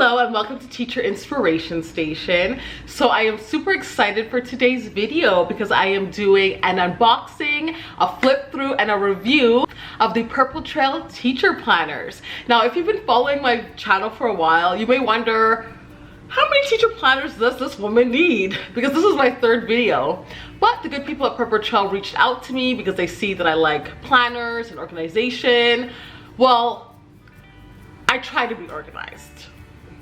Hello and welcome to Teacher Inspiration Station. So I am super excited for today's video because I am doing an unboxing, a flip through, and a review of the PurpleTrail teacher planners. Now, if you've been following my channel for a while, you may wonder, how many teacher planners does this woman need? Because this is my third video. But the good people at PurpleTrail reached out to me because they see that I like planners and organization. Well, I try to be organized.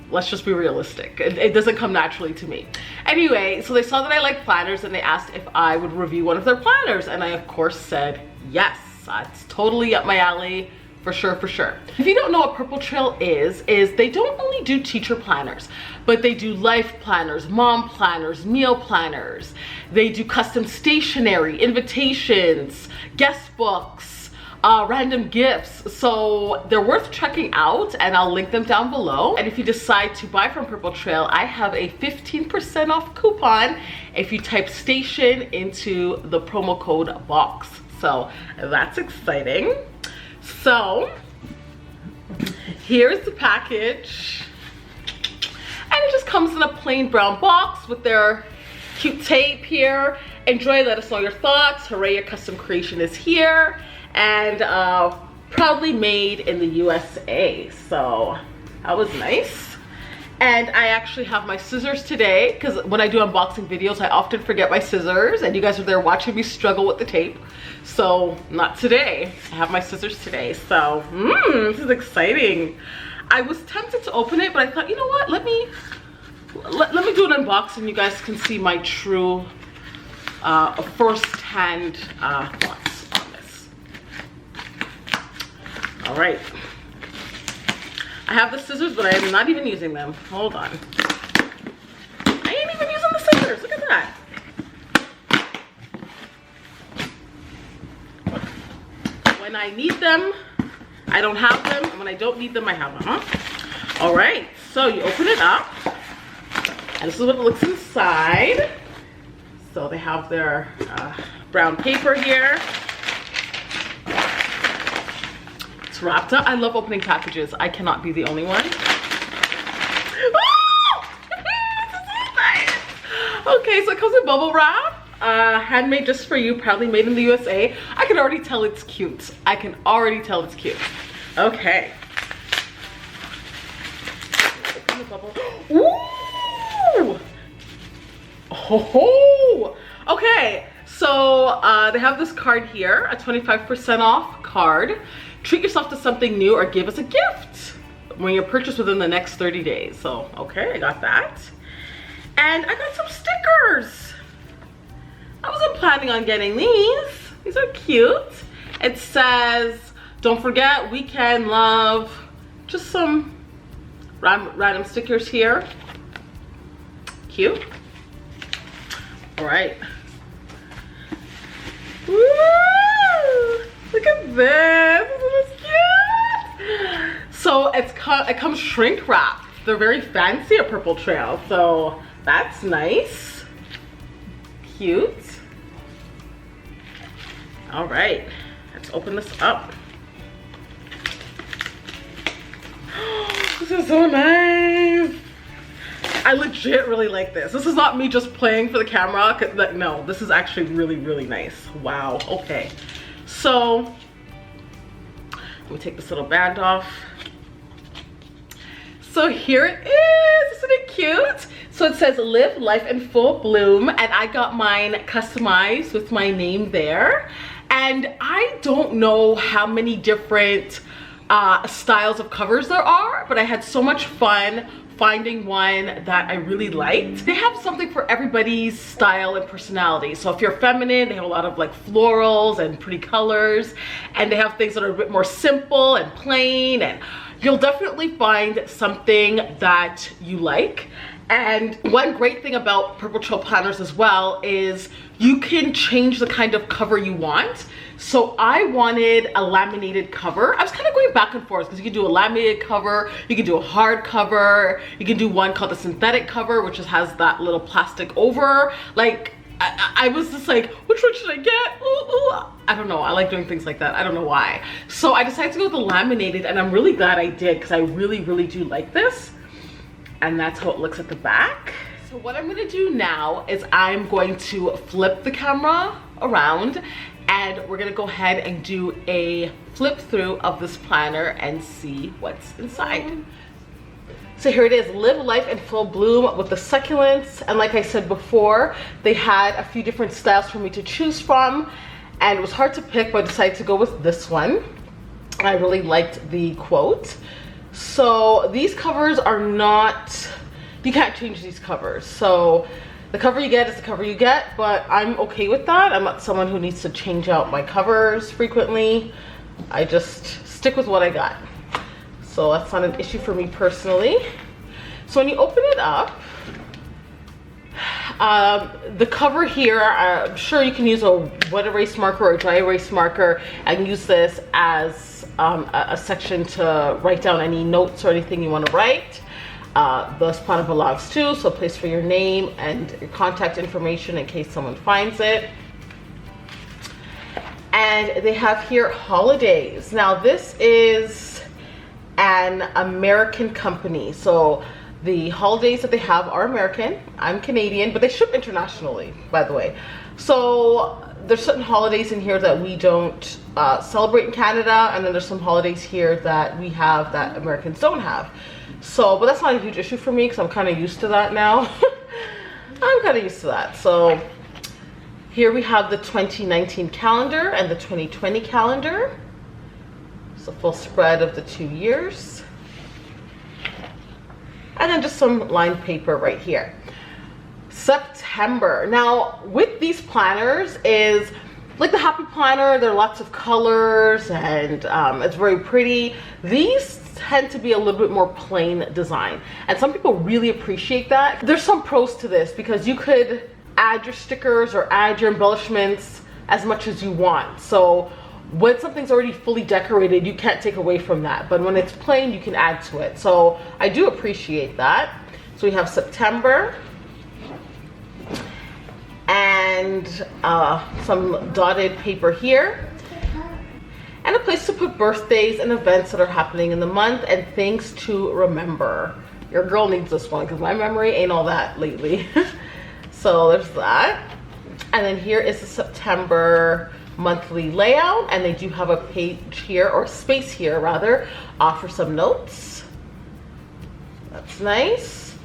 Let's just be realistic. It doesn't come naturally to me. Anyway, so they saw that I like planners and they asked if I would review one of their planners. And I, of course, said yes. It's totally up my alley. For sure, for sure. If you don't know what PurpleTrail is they don't only do teacher planners, but they do life planners, mom planners, meal planners. They do custom stationery, invitations, guest books, random gifts. So they're worth checking out and I'll link them down below. And if you decide to buy from PurpleTrail, I have a 15% off coupon if you type station into the promo code box. So that's exciting. So here's the package, and it just comes in a plain brown box with their cute tape here. Enjoy, let us know your thoughts. Hooray, your custom creation is here, and proudly made in the USA. So that was nice. And I actually have my scissors today because when I do unboxing videos, I often forget my scissors, and you guys are there watching me struggle with the tape. So not today. I have my scissors today. So this is exciting. I was tempted to open it, but I thought, you know what? Let me do an unboxing. You guys can see my true first-hand thoughts on this. All right. I have the scissors, but I am not even using them. Hold on. I ain't even using the scissors. Look at that. When I need them, I don't have them. And when I don't need them, I have them, huh? All right. So you open it up. And this is what it looks inside. So they have their brown paper here. It's wrapped up. I love opening packages. I cannot be the only one. Oh! This is so nice. Okay, so it comes with bubble wrap. Handmade just for you, proudly made in the USA. I can already tell it's cute. I can already tell it's cute. Okay. Open the bubble. Ooh! Oh! Okay, so they have this card here, a 25% off card. Treat yourself to something new or give us a gift when you purchase within the next 30 days. So, okay, I got that. And I got some stickers. I wasn't planning on getting these. These are cute. It says, don't forget, weekend love. Just some random stickers here. Cute. All right. Woo! Look at this. This is cute. So it comes shrink wrapped. They're very fancy at PurpleTrail, so that's nice. Cute. All right, let's open this up. This is so nice. I legit really like this. This is not me just playing for the camera. No, this is actually really, really nice. Wow, okay. So, let me take this little band off. So here it is, isn't it cute? So it says live life in full bloom, and I got mine customized with my name there. And I don't know how many different styles of covers there are, but I had so much fun finding one that I really liked. They have something for everybody's style and personality. So if you're feminine, they have a lot of like florals and pretty colors, and they have things that are a bit more simple and plain, and you'll definitely find something that you like. And one great thing about PurpleTrail planners as well is you can change the kind of cover you want. So I wanted a laminated cover. I was kind of going back and forth because you can do a laminated cover, you can do a hard cover, you can do one called a synthetic cover, which just has that little plastic over. Like, I was just like, which one should I get? Ooh. I don't know. I like doing things like that. I don't know why. So I decided to go with the laminated, and I'm really glad I did because I really, really do like this. And that's how it looks at the back. So what I'm gonna do now is I'm going to flip the camera around and we're gonna go ahead and do a flip through of this planner and see what's inside. So here it is, Live Life in Full Bloom with the succulents. And like I said before, they had a few different styles for me to choose from. And it was hard to pick, but I decided to go with this one. I really liked the quote. So these covers are not, you can't change these covers. So the cover you get is the cover you get, but I'm okay with that. I'm not someone who needs to change out my covers frequently. I just stick with what I got. So that's not an issue for me personally. So when you open it up, the cover here, I'm sure you can use a wet erase marker or a dry erase marker and use this as a section to write down any notes or anything you want to write. This planner belongs to, so a place for your name and your contact information in case someone finds it. And they have here holidays. Now this is an American company, so the holidays that they have are American. I'm Canadian, but they ship internationally, by the way. So there's certain holidays in here that we don't celebrate in Canada, and then there's some holidays here that we have that Americans don't have. So, but that's not a huge issue for me because I'm kind of used to that now. I'm kind of used to that. So here we have the 2019 calendar and the 2020 calendar. It's a full spread of the 2 years. And then just some lined paper right here. September. Now with these planners is like the Happy Planner, there are lots of colors and it's very pretty. These tend to be a little bit more plain design, and some people really appreciate that. There's some pros to this because you could add your stickers or add your embellishments as much as you want. So when something's already fully decorated, you can't take away from that, but when it's plain, you can add to it. So I do appreciate that. So we have September and some dotted paper here, and a place to put birthdays and events that are happening in the month and things to remember. Your girl needs this one because my memory ain't all that lately. So there's that. And then here is the September monthly layout, and they do have a page here, or space here rather, for some notes. That's nice.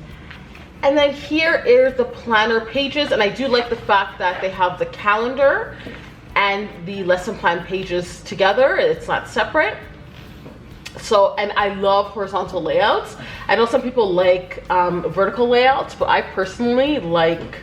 And then here is the planner pages, and I do like the fact that they have the calendar and the lesson plan pages together. It's not separate. So, and I love horizontal layouts. I know some people like vertical layouts, but I personally like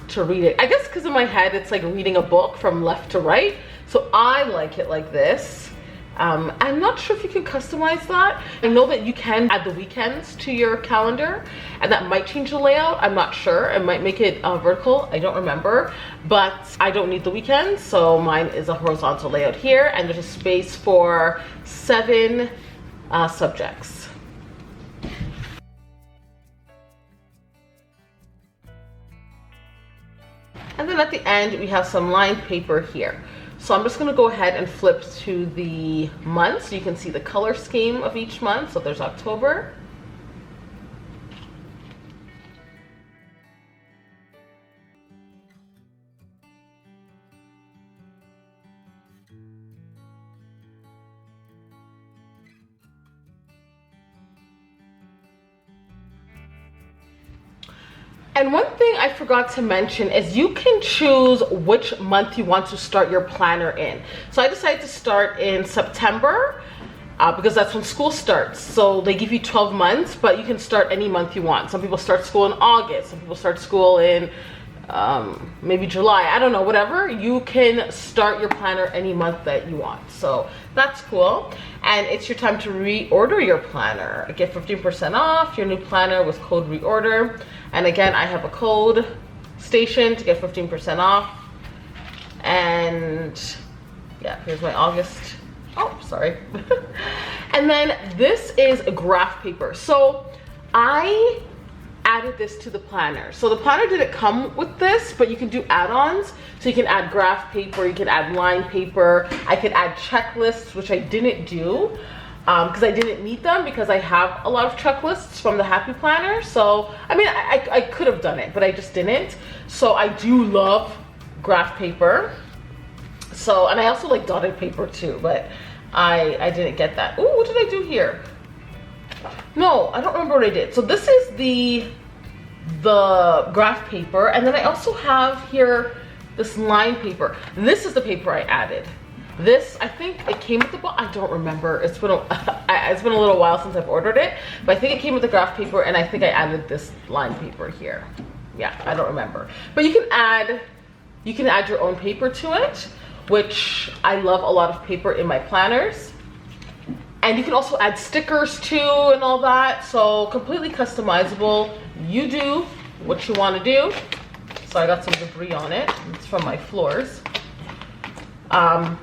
to read it. I guess because in my head it's like reading a book from left to right. So I like it like this. I'm not sure if you can customize that. I know that you can add the weekends to your calendar, and that might change the layout. I'm not sure. It might make it vertical. I don't remember, but I don't need the weekends, so mine is a horizontal layout here, and there's a space for 7 subjects. And then at the end, we have some lined paper here. So I'm just gonna go ahead and flip to the months so you can see the color scheme of each month. So there's October. And one thing I forgot to mention is you can choose which month you want to start your planner in. So I decided to start in September because that's when school starts. So they give you 12 months, but you can start any month you want. Some people start school in August, some people start school in maybe July, I don't know, whatever. You can start your planner any month that you want. So that's cool. And it's your time to reorder your planner. Get 15% off your new planner with code reorder. And again, I have a code station to get 15% off. And yeah, here's my August. Oh, sorry. And then this is a graph paper. So I added this to the planner. So the planner didn't come with this, but you can do add-ons. So you can add graph paper, you can add line paper. I could add checklists, which I didn't do. because I didn't need them because I have a lot of checklists from the Happy Planner. So, I mean, I could have done it, but I just didn't. So I do love graph paper. So, and I also like dotted paper too, but I didn't get that. Ooh, what did I do here? No, I don't remember what I did. So this is the graph paper, and then I also have here this line paper. This is the paper I added. This, I think it came with the box. I don't remember. It's been a little while since I've ordered it, but I think it came with the graph paper, and I think I added this line paper here. Yeah, I don't remember. But you can add your own paper to it, which I love a lot of paper in my planners. And you can also add stickers too and all that. So completely customizable. You do what you want to do. So I got some debris on it. It's from my floors. And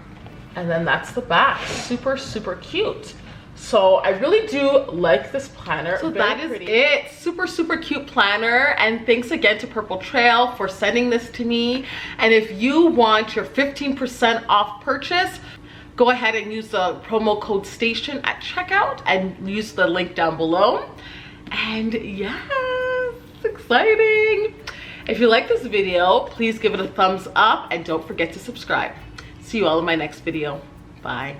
then that's the back. Super, super cute. So I really do like this planner. So that is it. Super, super cute planner. And thanks again to PurpleTrail for sending this to me. And if you want your 15% off purchase, go ahead and use the promo code STATION at checkout and use the link down below. And yes, exciting. If you like this video, please give it a thumbs up and don't forget to subscribe. See you all in my next video. Bye.